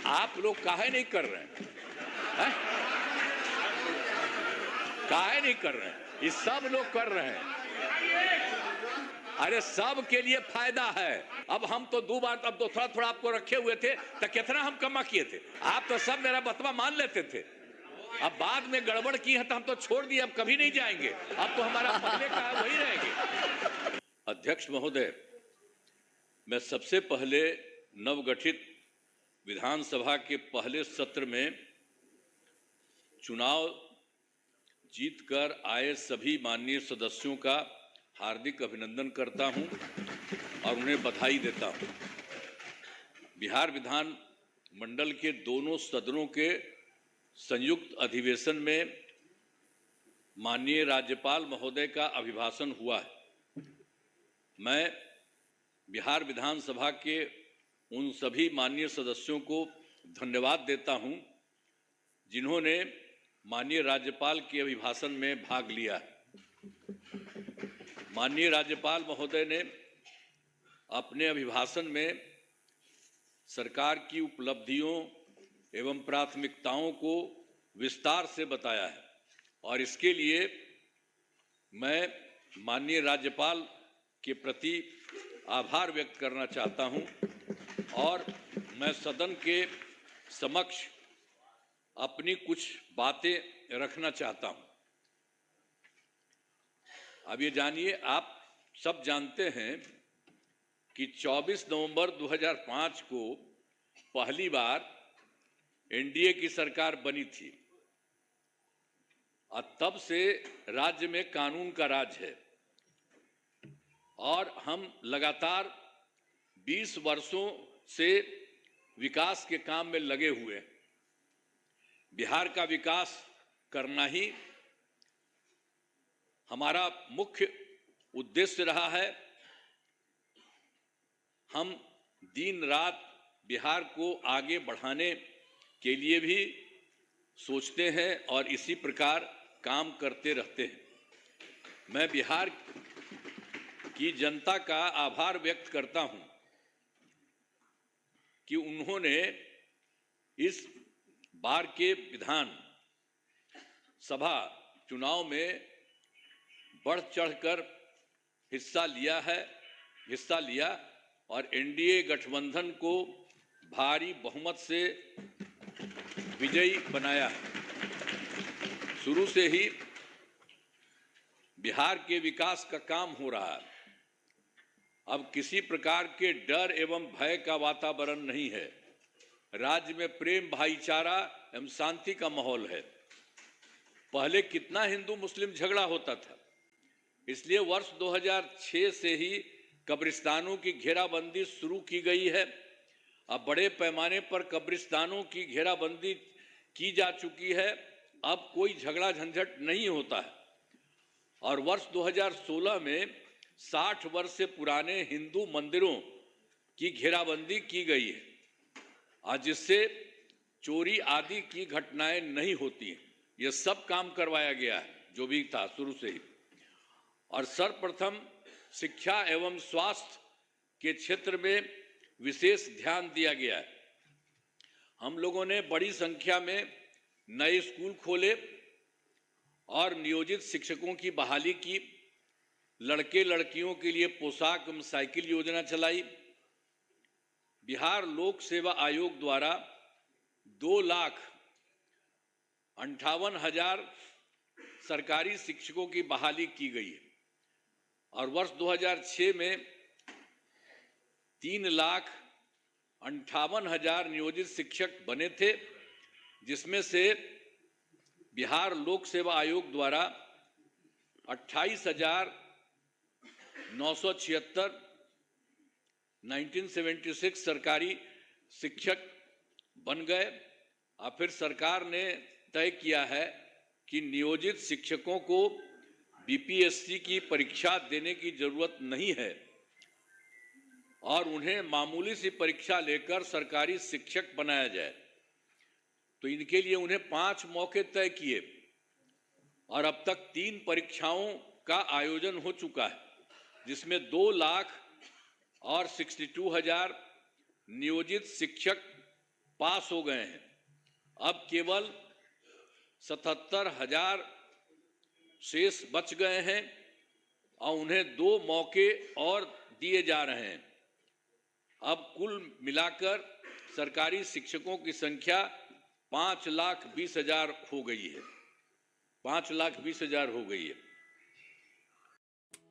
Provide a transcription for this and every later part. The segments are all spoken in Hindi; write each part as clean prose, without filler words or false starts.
आप लोग काहे नहीं कर रहे हैं? काहे नहीं कर रहे हैं? ये सब लोग कर रहे हैं। अरे सब के लिए फायदा है। अब हम तो दो बार, अब तो थोड़ा थोड़ा आपको रखे हुए थे, तो कितना हम कमा किए थे। आप तो सब मेरा बतवा मान लेते थे। अब बाद में गड़बड़ की है तो हम तो छोड़ दिए, अब कभी नहीं जाएंगे। अब तो हमारा पहले का है वही रहेंगे। अध्यक्ष महोदय, मैं सबसे पहले नवगठित विधानसभा के पहले सत्र में चुनाव जीतकर आए सभी माननीय सदस्यों का हार्दिक अभिनंदन करता हूं और उन्हें बधाई देता हूं। बिहार विधान मंडल के दोनों सदनों के संयुक्त अधिवेशन में माननीय राज्यपाल महोदय का अभिभाषण हुआ है। मैं बिहार विधानसभा के उन सभी माननीय सदस्यों को धन्यवाद देता हूं जिन्होंने माननीय राज्यपाल के अभिभाषण में भाग लिया है। माननीय राज्यपाल महोदय ने अपने अभिभाषण में सरकार की उपलब्धियों एवं प्राथमिकताओं को विस्तार से बताया है और इसके लिए मैं माननीय राज्यपाल के प्रति आभार व्यक्त करना चाहता हूं और मैं सदन के समक्ष अपनी कुछ बातें रखना चाहता हूं। अब ये जानिए, आप सब जानते हैं कि 24 नवंबर 2005 को पहली बार एनडीए की सरकार बनी थी और तब से राज्य में कानून का राज है और हम लगातार 20 वर्षों से विकास के काम में लगे हुए हैं। बिहार का विकास करना ही हमारा मुख्य उद्देश्य रहा है। हम दिन रात बिहार को आगे बढ़ाने के लिए भी सोचते हैं और इसी प्रकार काम करते रहते हैं। मैं बिहार की जनता का आभार व्यक्त करता हूं कि उन्होंने इस बार के विधान सभा चुनाव में बढ़ चढ़कर हिस्सा लिया और एनडीए गठबंधन को भारी बहुमत से विजयी बनाया। शुरू से ही बिहार के विकास का काम हो रहा है। अब किसी प्रकार के डर एवं भय का वातावरण नहीं है। राज्य में प्रेम, भाईचारा एवं शांति का माहौल है। पहले कितना हिंदू मुस्लिम झगड़ा होता था, इसलिए वर्ष 2006 से ही कब्रिस्तानों की घेराबंदी शुरू की गई है। अब बड़े पैमाने पर कब्रिस्तानों की घेराबंदी की जा चुकी है। अब कोई झगड़ा झंझट नहीं होता है और वर्ष 2016 में 60 वर्ष से पुराने हिंदू मंदिरों की घेराबंदी की गई है और जिससे चोरी आदि की घटनाएं नहीं होती हैं। यह सब काम करवाया गया है जो भी था शुरू से ही। और सर्वप्रथम शिक्षा एवं स्वास्थ्य के क्षेत्र में विशेष ध्यान दिया गया है। हम लोगों ने बड़ी संख्या में नए स्कूल खोले और नियोजित शिक्षकों की बहाली की। लड़के लड़कियों के लिए पोशाक एवं साइकिल योजना चलाई। बिहार लोक सेवा आयोग द्वारा 2,58,000 सरकारी शिक्षकों की बहाली की गई है और वर्ष 2006 में 3,58,000 नियोजित शिक्षक बने थे, जिसमें से बिहार लोक सेवा आयोग द्वारा 28,976 1976 सरकारी शिक्षक बन गए और फिर सरकार ने तय किया है कि नियोजित शिक्षकों को बीपीएससी की परीक्षा देने की जरूरत नहीं है और उन्हें मामूली सी परीक्षा लेकर सरकारी शिक्षक बनाया जाए। तो इनके लिए उन्हें 5 मौके तय किए और अब तक 3 परीक्षाओं का आयोजन हो चुका है, जिसमें 2,62,000 नियोजित शिक्षक पास हो गए हैं। अब केवल 77,000 शेष बच गए हैं और उन्हें 2 मौके और दिए जा रहे हैं। अब कुल मिलाकर सरकारी शिक्षकों की संख्या 5,20,000 हो गई है। 5,20,000 हो गई है।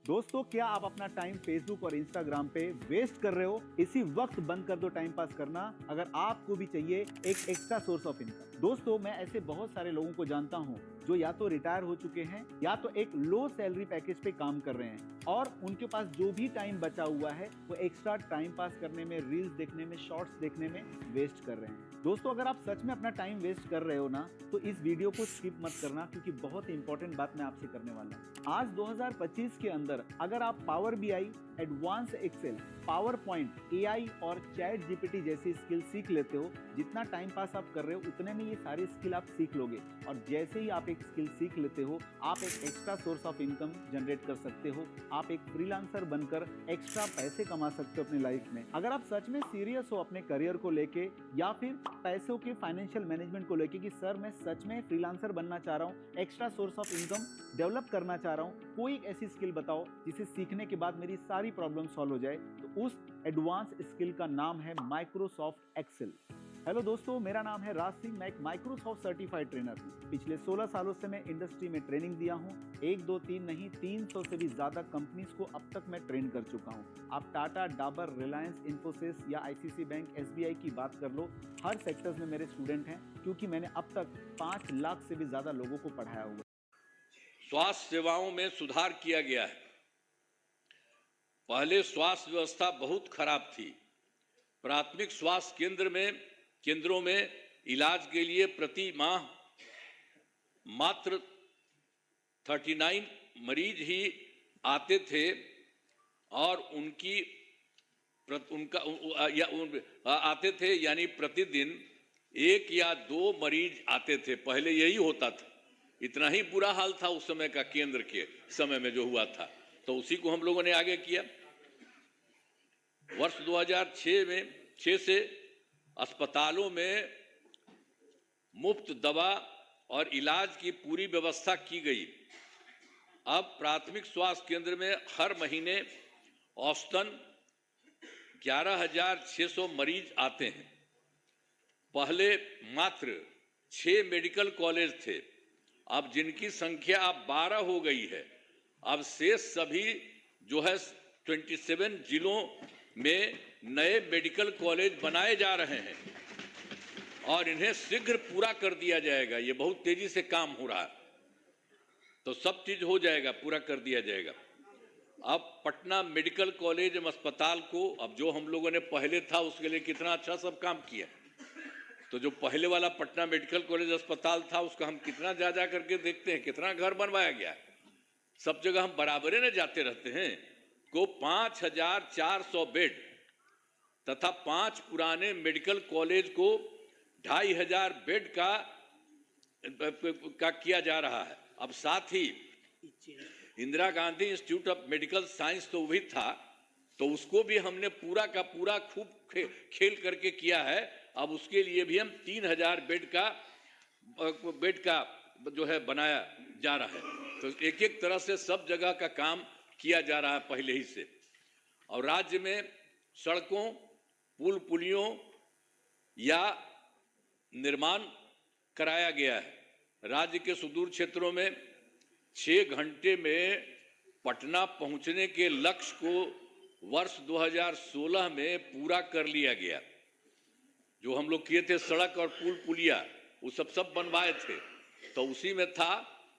दोस्तों, क्या आप अपना टाइम फेसबुक और इंस्टाग्राम पे वेस्ट कर रहे हो? इसी वक्त बंद कर दो टाइम पास करना, अगर आपको भी चाहिए एक एक्स्ट्रा सोर्स ऑफ इनकम। दोस्तों, मैं ऐसे बहुत सारे लोगों को जानता हूं जो या तो रिटायर हो चुके हैं या तो एक लो सैलरी पैकेज पे काम कर रहे हैं और उनके पास जो भी टाइम बचा हुआ है वो एक्स्ट्रा टाइम पास करने में, रील्स देखने में, शॉर्ट्स देखने में वेस्ट कर रहे हैं। दोस्तों, अगर आप सच में अपना टाइम वेस्ट कर रहे हो ना, तो इस वीडियो को स्किप मत करना, क्योंकि बहुत इंपॉर्टेंट बात मैं आपसे करने वाला हूँ। आज 2025 के अंदर अगर आप Power BI, advance Excel, PowerPoint, AI और चैट जीपीटी जैसी स्किल सीख लेते हो, जितना टाइम पास आप कर रहे हो उतने में ये सारी स्किल आप सीख लोगे और जैसे ही आप एक स्किल सीख लेते हो, आप एक extra source of income generate कर सकते हो। आप एक फ्रीलांसर बनकर एक्स्ट्रा पैसे कमा सकते हो अपनी लाइफ में। अगर आप सच में सीरियस हो अपने करियर को लेके या फिर पैसों के फाइनेंशियल मैनेजमेंट को लेके कि सर मैं सच में फ्रीलांसर बनना चाह रहा हूँ, extra source of income develop करना चाह रहा हूँ, कोई एक ऐसी स्किल बताओ जिसे सीखने के बाद मेरी सारी प्रॉब्लम सॉल्व हो जाए, तो उस एडवांस स्किल का नाम है माइक्रोसॉफ्ट एक्सेल। हेलो दोस्तों, मेरा नाम है राज सिंह। मैं एक माइक्रोसॉफ्ट सर्टिफाइड ट्रेनर हूँ। पिछले 16 सालों से मैं इंडस्ट्री में ट्रेनिंग दिया हूँ। 1, 2, 3 नहीं, 300 से भी ज्यादा कंपनीज को अब तक मैं ट्रेन कर चुका हूँ। आप टाटा, डाबर, रिलायंस, इन्फोसिस या आईसीसी बैंक, एसबीआई की बात कर लो, हर सेक्टर्स में मेरे स्टूडेंट हैं, क्योंकि मैंने अब तक 5 लाख से भी ज्यादा लोगों को पढ़ाया हुआ। स्वास्थ्य सेवाओं में सुधार किया गया है। पहले स्वास्थ्य व्यवस्था बहुत खराब थी। प्राथमिक स्वास्थ्य केंद्रों में इलाज के लिए प्रति माह मात्र 39 मरीज ही आते थे और आते थे, यानी प्रतिदिन 1 या 2 मरीज आते थे। पहले यही होता था। इतना ही बुरा हाल था उस समय का, केंद्र के समय में जो हुआ था, तो उसी को हम लोगों ने आगे किया। वर्ष 2006 से अस्पतालों में मुफ्त दवा और इलाज की पूरी व्यवस्था की गई। अब प्राथमिक स्वास्थ्य केंद्र में हर महीने औसतन 11,600 मरीज आते हैं। पहले मात्र 6 मेडिकल कॉलेज थे, अब जिनकी संख्या अब 12 हो गई है। अब शेष सभी जो है 27 जिलों में नए मेडिकल कॉलेज बनाए जा रहे हैं और इन्हें शीघ्र पूरा कर दिया जाएगा। ये बहुत तेजी से काम हो रहा है, तो सब चीज हो जाएगा, पूरा कर दिया जाएगा। अब पटना मेडिकल कॉलेज अस्पताल को, अब जो हम लोगों ने पहले था उसके लिए कितना अच्छा सब काम किया, तो जो पहले वाला पटना मेडिकल कॉलेज अस्पताल था उसका हम कितना जा करके देखते हैं, कितना घर बनवाया गया है। सब जगह हम बराबरे न जाते रहते हैं। को 5,400 बेड तथा 5 पुराने मेडिकल कॉलेज को 2,500 बेड का किया जा रहा है। अब साथ ही Indira Gandhi institute of medical science तो वही था, तो उसको भी हमने पूरा का पूरा खूब खेल करके किया है। अब उसके लिए भी हम 3,000 बेड का जो है बनाया जा रहा है। तो एक एक तरह से सब जगह का काम किया जा रहा है पहले ही से। और राज्य में सड़कों, पुल पुलियों या निर्माण कराया गया है। राज्य के सुदूर क्षेत्रों में 6 घंटे में पटना पहुंचने के लक्ष्य को वर्ष 2016 में पूरा कर लिया गया। जो हम लोग किए थे सड़क और पुल पुलिया, वो सब बनवाए थे, तो उसी में था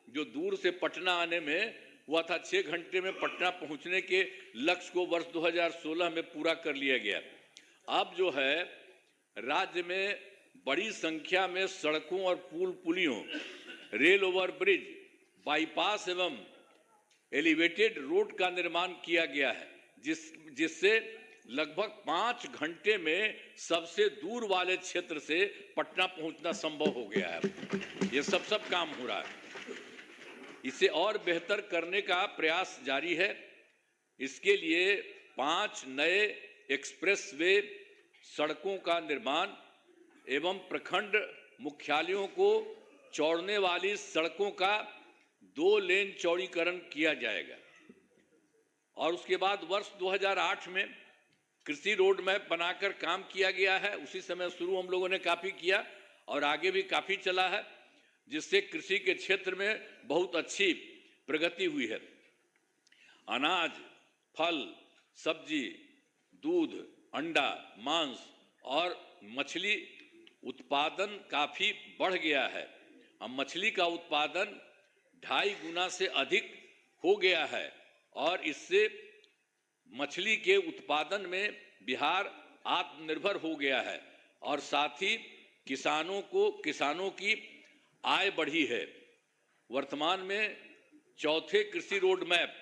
जो दूर से पटना आने में हुआ था 6 घंटे में पटना पहुंचने के लक्ष्य को वर्ष 2016 में पूरा कर लिया गया। अब जो है राज्य में बड़ी संख्या में सड़कों और पुल पुलियों, रेल ओवर ब्रिज, बाईपास एवं एलिवेटेड रोड का निर्माण किया गया है, जिससे लगभग 5 घंटे में सबसे दूर वाले क्षेत्र से पटना पहुंचना संभव हो गया है। ये सब काम हो रहा है। इसे और बेहतर करने का प्रयास जारी है। इसके लिए 5 नए एक्सप्रेसवे सड़कों का निर्माण एवं प्रखंड मुख्यालयों को जोड़ने वाली सड़कों का 2 लेन चौड़ीकरण किया जाएगा। और उसके बाद वर्ष 2008 में कृषि रोड मैप बनाकर काम किया गया है। उसी समय शुरू हम लोगों ने काफी किया और आगे भी काफी चला है, जिससे कृषि के क्षेत्र में बहुत अच्छी प्रगति हुई है। अनाज, फल, सब्जी, दूध, अंडा, मांस और मछली उत्पादन काफी बढ़ गया है। अब मछली का उत्पादन 2.5 गुना से अधिक हो गया है और इससे मछली के उत्पादन में बिहार आत्मनिर्भर हो गया है और साथ ही किसानों की आय बढ़ी है। वर्तमान में चौथे कृषि रोड मैप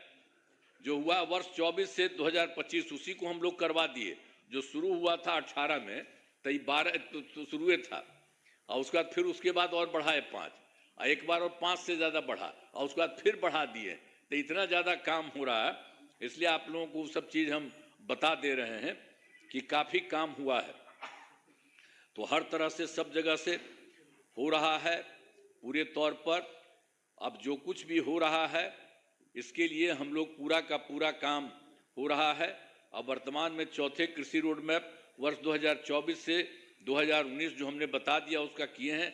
जो हुआ वर्ष 24 से 2025, उसी को हम लोग करवा दिए। जो शुरू हुआ था 18 में, तो 12 तो शुरू था और उसके बाद और बढ़ाए 5, और एक बार और 5 से ज़्यादा बढ़ा और उसके बाद फिर बढ़ा दिए। तो इतना ज़्यादा काम हो रहा है, इसलिए आप लोगों को सब चीज़ हम बता दे रहे हैं कि काफ़ी काम हुआ है। तो हर तरह से सब जगह से हो रहा है पूरे तौर पर। अब जो कुछ भी हो रहा है इसके लिए हम लोग पूरा का पूरा काम हो रहा है। अब वर्तमान में चौथे कृषि रोड मैप वर्ष 2024 से 2019 जो हमने बता दिया उसका किए हैं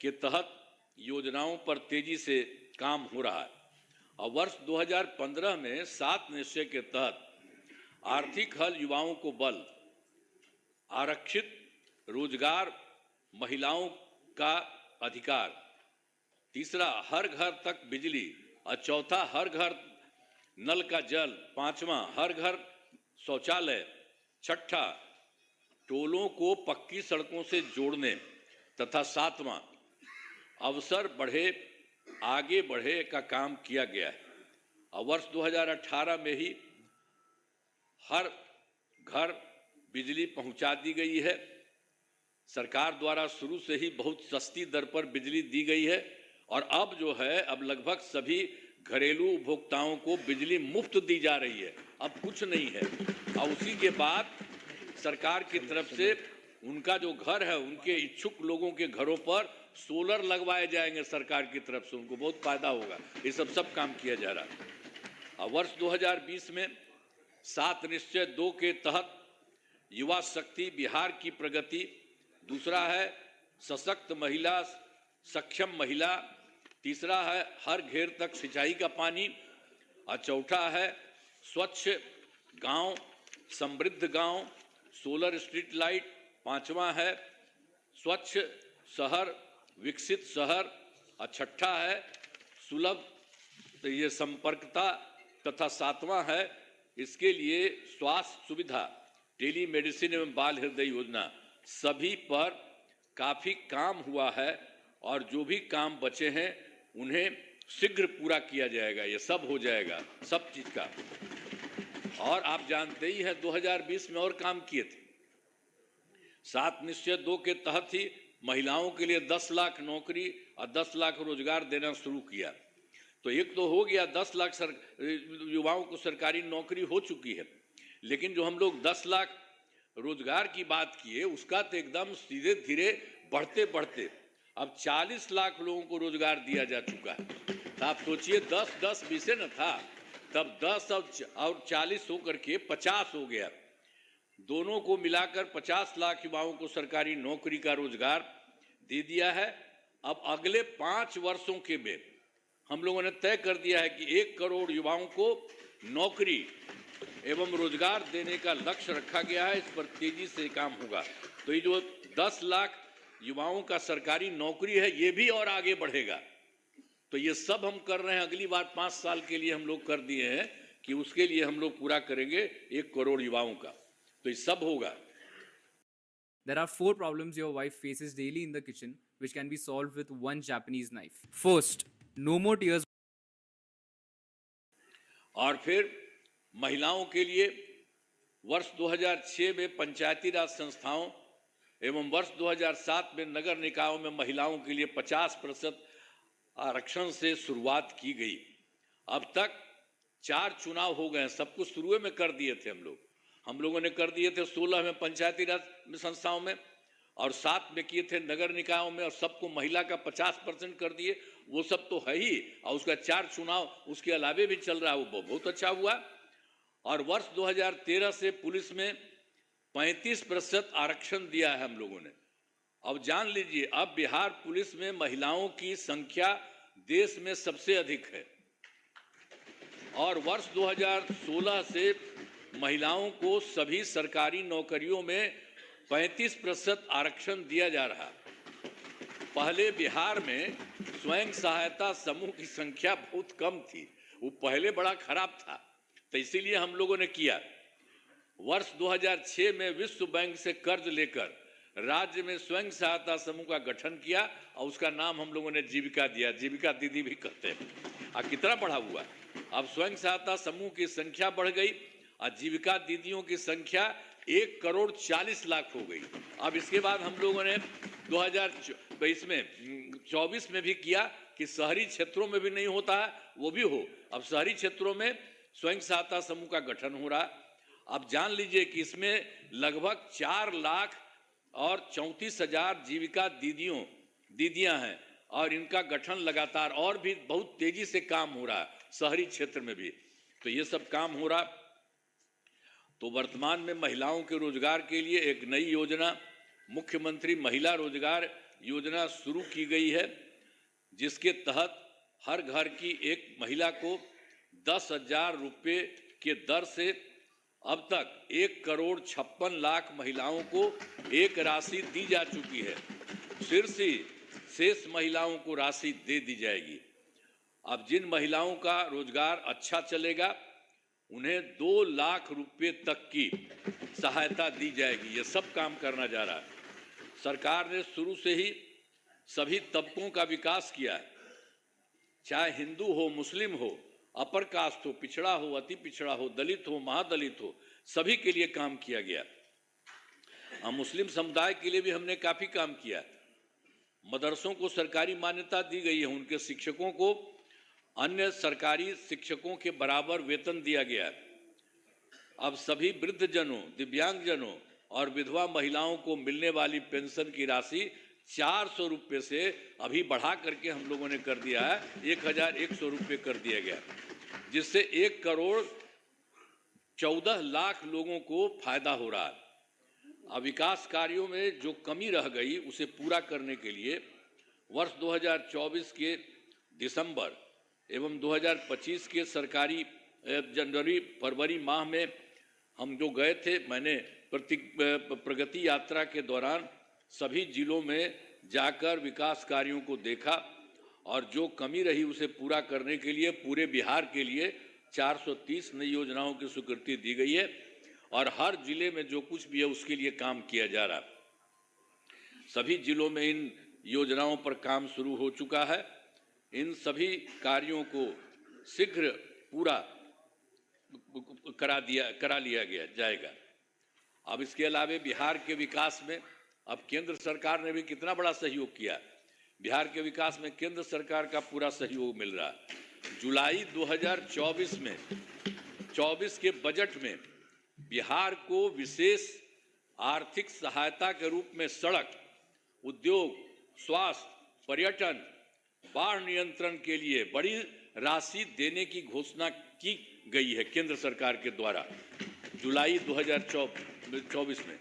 के तहत योजनाओं पर तेजी से काम हो रहा है। और वर्ष 2015 में 7 निश्चय के तहत आर्थिक हल, युवाओं को बल, आरक्षित रोजगार, महिलाओं का अधिकार, तीसरा हर घर तक बिजली, और चौथा हर घर नल का जल, पांचवा हर घर शौचालय, छठा टोलों को पक्की सड़कों से जोड़ने तथा सातवां अवसर बढ़े आगे बढ़े का काम किया गया है। और वर्ष 2018 में ही हर घर बिजली पहुंचा दी गई है। सरकार द्वारा शुरू से ही बहुत सस्ती दर पर बिजली दी गई है और अब जो है अब लगभग सभी घरेलू उपभोक्ताओं को बिजली मुफ्त दी जा रही है, अब कुछ नहीं है। और उसी के बाद सरकार की तरफ से उनका जो घर है उनके इच्छुक लोगों के घरों पर सोलर लगवाए जाएंगे सरकार की तरफ से, उनको बहुत फायदा होगा। ये सब काम किया जा रहा है। और वर्ष 2020 में 7 निश्चय 2 के तहत युवा शक्ति, बिहार की प्रगति, दूसरा है सशक्त महिला, सक्षम महिला, तीसरा है हर घेर तक सिंचाई का पानी, और चौथा है स्वच्छ गांव, समृद्ध गांव, सोलर स्ट्रीट लाइट, पांचवा है स्वच्छ शहर, विकसित शहर, और छठा है सुलभ ये संपर्कता, तथा सातवां है इसके लिए स्वास्थ्य सुविधा, टेली मेडिसिन एवं बाल हृदय योजना। सभी पर काफी काम हुआ है और जो भी काम बचे हैं उन्हें शीघ्र पूरा किया जाएगा। ये सब हो जाएगा, सब चीज का। और आप जानते ही हैं 2020 में और काम किए थे। 7 निश्चय 2 के तहत ही महिलाओं के लिए 10 लाख नौकरी और 10 लाख रोजगार देना शुरू किया। तो एक तो हो गया 10 लाख युवाओं को सरकारी नौकरी हो चुकी है, लेकिन जो हम लोग 10 लाख रोजगार की बात किए उसका तो एकदम सीधे धीरे बढ़ते बढ़ते अब 40 लाख लोगों को रोजगार दिया जा चुका है। तो आप सोचिए 10 20 न था, तब 10 और 40 होकर के 50 हो गया। दोनों को मिलाकर 50 लाख युवाओं को सरकारी नौकरी का रोजगार दे दिया है। अब अगले 5 वर्षों के में हम लोगों ने तय कर दिया है कि 1 करोड़ युवाओं को नौकरी एवं रोजगार देने का लक्ष्य रखा गया है। इस पर तेजी से काम होगा। तो ये जो 10 लाख युवाओं का सरकारी नौकरी है ये भी और आगे बढ़ेगा। तो ये सब हम कर रहे हैं। अगली बार 5 साल के लिए हम लोग कर दिए हैं कि उसके लिए हम लोग पूरा करेंगे 1 करोड़ युवाओं का। तो ये सब होगा। There are 4 problems your wife faces daily in the kitchen which can be solved with one Japanese knife. First, no more tears. और फिर महिलाओं के लिए वर्ष 2006 में पंचायती राज संस्थाओं एवं वर्ष 2007 में नगर निकायों में महिलाओं के लिए 50% आरक्षण से शुरुआत की गई। अब तक 4 चुनाव हो गए हैं। सब कुछ शुरू में कर दिए थे हम लोगों ने कर दिए थे 16 में पंचायती राज संस्थाओं में, और साथ में किए थे नगर निकायों में, और सबको महिला का 50% कर दिए। वो सब तो है ही, और उसका 4 चुनाव उसके अलावे भी चल रहा है, वो बहुत अच्छा हुआ। और वर्ष 2013 से पुलिस में 35% आरक्षण दिया है हम लोगों ने। अब जान लीजिए, अब बिहार पुलिस में महिलाओं की संख्या देश में सबसे अधिक है। और वर्ष 2016 से महिलाओं को सभी सरकारी नौकरियों में 35% आरक्षण दिया जा रहा। पहले बिहार में स्वयं सहायता समूह की संख्या बहुत कम थी, वो पहले बड़ा खराब था, तो इसीलिए हम लोगों ने किया। वर्ष 2006 में विश्व बैंक से कर्ज लेकर राज्य में स्वयं सहायता समूह का गठन किया, और उसका नाम हम लोगों ने जीविका दिया, जीविका दीदी भी कहते हैं। कितना बढ़ा हुआ, अब स्वयं सहायता समूह की संख्या बढ़ गई और जीविका दीदियों की संख्या 1,40,00,000 हो गई। अब इसके बाद हम लोगों ने 2024 में भी किया कि शहरी क्षेत्रों में भी नहीं होता है, वो भी हो। अब शहरी क्षेत्रों में स्वयं सहायता समूह का गठन हो रहा। अब जान लीजिए कि इसमें लगभग 4,34,000 जीविका दीदियां हैं, और इनका गठन लगातार और भी बहुत तेजी से काम हो रहा है शहरी क्षेत्र में भी। तो ये सब काम हो रहा। तो वर्तमान में महिलाओं के रोजगार के लिए एक नई योजना, मुख्यमंत्री महिला रोजगार योजना शुरू की गई है, जिसके तहत हर घर की एक महिला को 10,000 रुपये के दर से अब तक 1,56,00,000 महिलाओं को एक राशि दी जा चुकी है। फिर से शेष महिलाओं को राशि दे दी जाएगी। अब जिन महिलाओं का रोजगार अच्छा चलेगा उन्हें 2 लाख रुपए तक की सहायता दी जाएगी। ये सब काम करना जा रहा है। सरकार ने शुरू से ही सभी तबकों का विकास किया है, चाहे हिंदू हो, मुस्लिम हो, अपर कास्ट हो, पिछड़ा हो, अति पिछड़ा हो, दलित हो, महादलित हो, सभी के लिए काम किया गया। मुस्लिम समुदाय के लिए भी हमने काफी काम किया। मदरसों को सरकारी मान्यता दी गई है, उनके शिक्षकों को अन्य सरकारी शिक्षकों के बराबर वेतन दिया गया है। अब सभी वृद्धजनों, दिव्यांगजनों और विधवा महिलाओं को मिलने वाली पेंशन की राशि 400 रुपये से अभी बढ़ा करके हम लोगों ने कर दिया है, 1,100 रुपये कर दिया गया, जिससे 1,14,00,000 लोगों को फायदा हो रहा है। अब विकास कार्यों में जो कमी रह गई उसे पूरा करने के लिए वर्ष 2024 के दिसंबर एवं 2025 के सरकारी जनवरी फरवरी माह में हम जो गए थे, मैंने प्रगति यात्रा के दौरान सभी जिलों में जाकर विकास कार्यों को देखा, और जो कमी रही उसे पूरा करने के लिए पूरे बिहार के लिए 430 नई योजनाओं की स्वीकृति दी गई है, और हर जिले में जो कुछ भी है उसके लिए काम किया जा रहा। सभी जिलों में इन योजनाओं पर काम शुरू हो चुका है। इन सभी कार्यों को शीघ्र पूरा करा लिया जाएगा। अब इसके अलावे बिहार के विकास में अब केंद्र सरकार ने भी कितना बड़ा सहयोग किया। बिहार के विकास में केंद्र सरकार का पूरा सहयोग मिल रहा है। जुलाई 2024 में 24 के बजट में बिहार को विशेष आर्थिक सहायता के रूप में सड़क, उद्योग, स्वास्थ्य, पर्यटन, बाढ़ नियंत्रण के लिए बड़ी राशि देने की घोषणा की गई है केंद्र सरकार के द्वारा जुलाई 2024 में।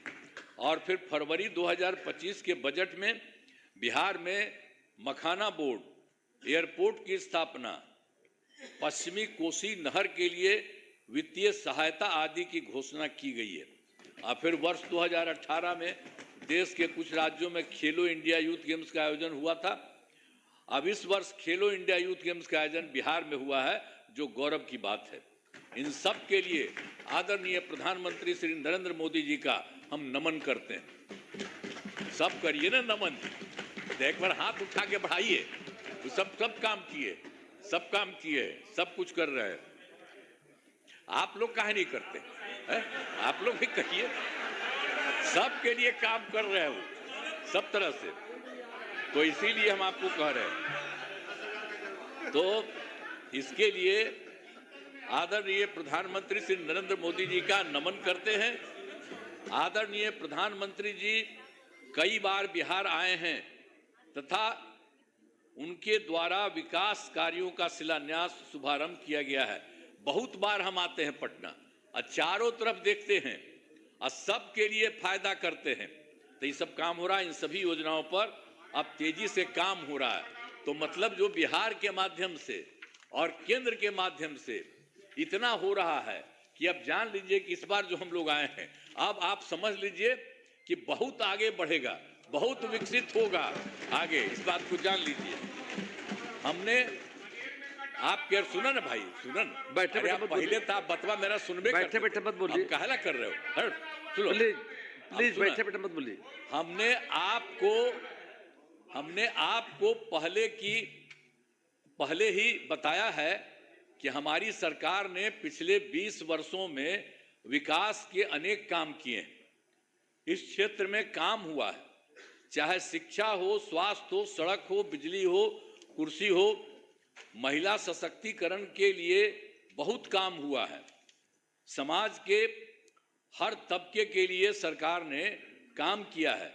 और फिर फरवरी 2025 के बजट में बिहार में मखाना बोर्ड, एयरपोर्ट की स्थापना, पश्चिमी कोसी नहर के लिए वित्तीय सहायता आदि की घोषणा की गई है। और फिर वर्ष 2018 में देश के कुछ राज्यों में खेलो इंडिया यूथ गेम्स का आयोजन हुआ था। अब इस वर्ष खेलो इंडिया यूथ गेम्स का आयोजन बिहार में हुआ है, जो गौरव की बात है। इन सब के लिए आदरणीय प्रधानमंत्री श्री नरेंद्र मोदी जी का हम नमन करते हैं। सब करिए ना नमन, एक बार हाथ उठा के बढ़ाइए। तो सब काम किए, सब काम किए, सब कुछ कर रहे हैं। आप लोग काहे नहीं करते है? आप लोग भी कहिए। सबके लिए काम कर रहे हो सब तरह से, तो इसीलिए हम आपको कह रहे हैं। तो इसके लिए आदरणीय प्रधानमंत्री श्री नरेंद्र मोदी जी का नमन करते हैं। आदरणीय प्रधानमंत्री जी कई बार बिहार आए हैं तथा उनके द्वारा विकास कार्यों का शिलान्यास शुभारंभ किया गया है। बहुत बार हम आते हैं पटना और चारों तरफ देखते हैं और सबके लिए फायदा करते हैं। तो ये सब काम हो रहा है, इन सभी योजनाओं पर अब तेजी से काम हो रहा है। तो मतलब जो बिहार के माध्यम से और केंद्र के माध्यम से इतना हो रहा है कि अब जान लीजिए कि इस बार जो हम लोग आए हैं, अब आप समझ लीजिए कि बहुत आगे बढ़ेगा, बहुत विकसित होगा आगे, इस बात को जान लीजिए। हमने आप क्या सुना ना भाई, सुनन बैठे अरे आप बैठे पहले तो आप बतवा मेरा सुनबे बैठे बैठे मत बोलिए, आप काहेला कर रहे हो? हट, सुनो प्लीज बैठे बैठे मत बोलिए। हमने आपको पहले ही बताया है कि हमारी सरकार ने पिछले 20 वर्षों में विकास के अनेक काम किए हैं। इस क्षेत्र में काम हुआ है, चाहे शिक्षा हो, स्वास्थ्य हो, सड़क हो, बिजली हो, कुर्सी हो, महिला सशक्तिकरण के लिए बहुत काम हुआ है। समाज के हर तबके के लिए सरकार ने काम किया है।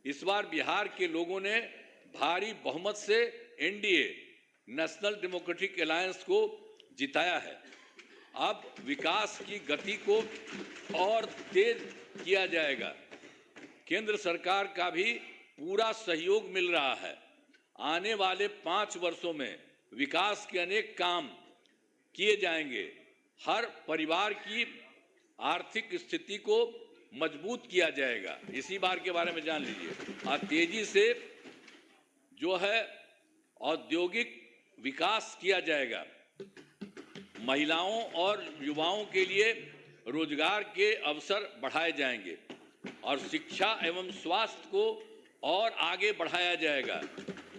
इस बार बिहार के लोगों ने भारी बहुमत से एनडीए नेशनल डेमोक्रेटिक अलायंस को जिताया है। अब विकास की गति को और तेज किया जाएगा। केंद्र सरकार का भी पूरा सहयोग मिल रहा है। आने वाले 5 वर्षों में विकास के अनेक काम किए जाएंगे। हर परिवार की आर्थिक स्थिति को मजबूत किया जाएगा। इसी बार के बारे में जान लीजिए। और तेजी से जो है औद्योगिक विकास किया जाएगा। महिलाओं और युवाओं के लिए रोजगार के अवसर बढ़ाए जाएंगे और शिक्षा एवं स्वास्थ्य को और आगे बढ़ाया जाएगा।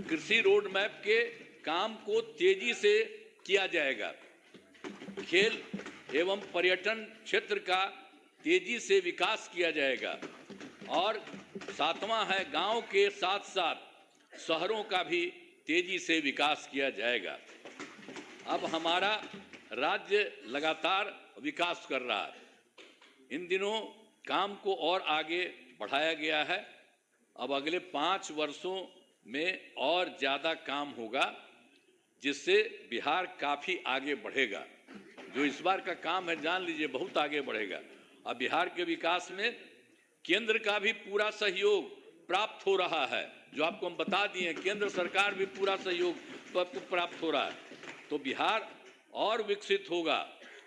कृषि रोड मैप के काम को तेजी से किया जाएगा। खेल एवं पर्यटन क्षेत्र का तेजी से विकास किया जाएगा। और 7वां है, गांव के साथ साथ शहरों का भी तेजी से विकास किया जाएगा। अब हमारा राज्य लगातार विकास कर रहा है। इन दिनों काम को और आगे बढ़ाया गया है। अब अगले 5 वर्षों में और ज़्यादा काम होगा, जिससे बिहार काफ़ी आगे बढ़ेगा। जो इस बार का काम है, जान लीजिए बहुत आगे बढ़ेगा। अब बिहार के विकास में केंद्र का भी पूरा सहयोग प्राप्त हो रहा है। जो आपको हम बता दिए, केंद्र सरकार भी पूरा सहयोग प्राप्त हो रहा है। तो बिहार और विकसित होगा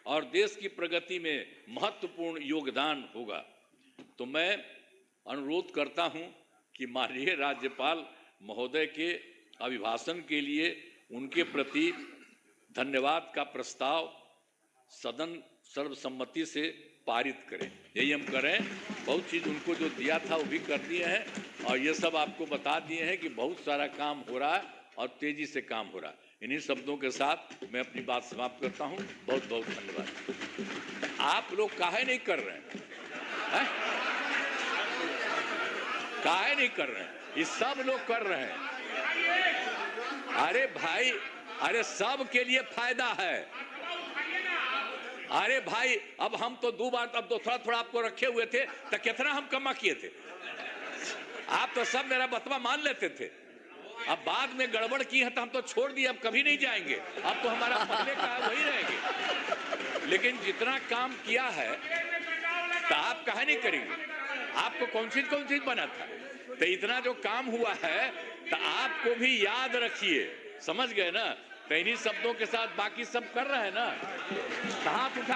और देश की प्रगति में महत्वपूर्ण योगदान होगा। तो मैं अनुरोध करता हूं कि माननीय राज्यपाल महोदय के अभिभाषण के लिए उनके प्रति धन्यवाद का प्रस्ताव सदन सर्वसम्मति से पारित करें। यही हम करें। बहुत चीज़ उनको जो दिया था वो भी कर दिए हैं और ये सब आपको बता दिए हैं कि बहुत सारा काम हो रहा है और तेजी से काम हो रहा है। इन्हीं शब्दों के साथ मैं अपनी बात समाप्त करता हूं। बहुत बहुत धन्यवाद। आप लोग काहे नहीं कर रहे हैं? काहे नहीं कर रहे हैं? ये सब लोग कर रहे हैं। अरे भाई, अरे सब के लिए फायदा है। अरे भाई, अब हम तो 2 बार, अब तो थोड़ा थोड़ा आपको रखे हुए थे, तो कितना हम कमा किए थे। आप तो सब मेरा बतवा मान लेते थे। अब बाद में गड़बड़ की है तो हम तो छोड़ दिए, अब कभी नहीं जाएंगे। अब तो हमारा पहले का वही रहेंगे। लेकिन जितना काम किया है तो आप काहे नहीं करेंगे? आपको कौन चीज बना था? तो इतना जो काम हुआ है तो आपको भी याद रखिए। समझ गए ना? तो इन्हीं शब्दों के साथ बाकी सब कर रहे हैं ना। हाथ उठा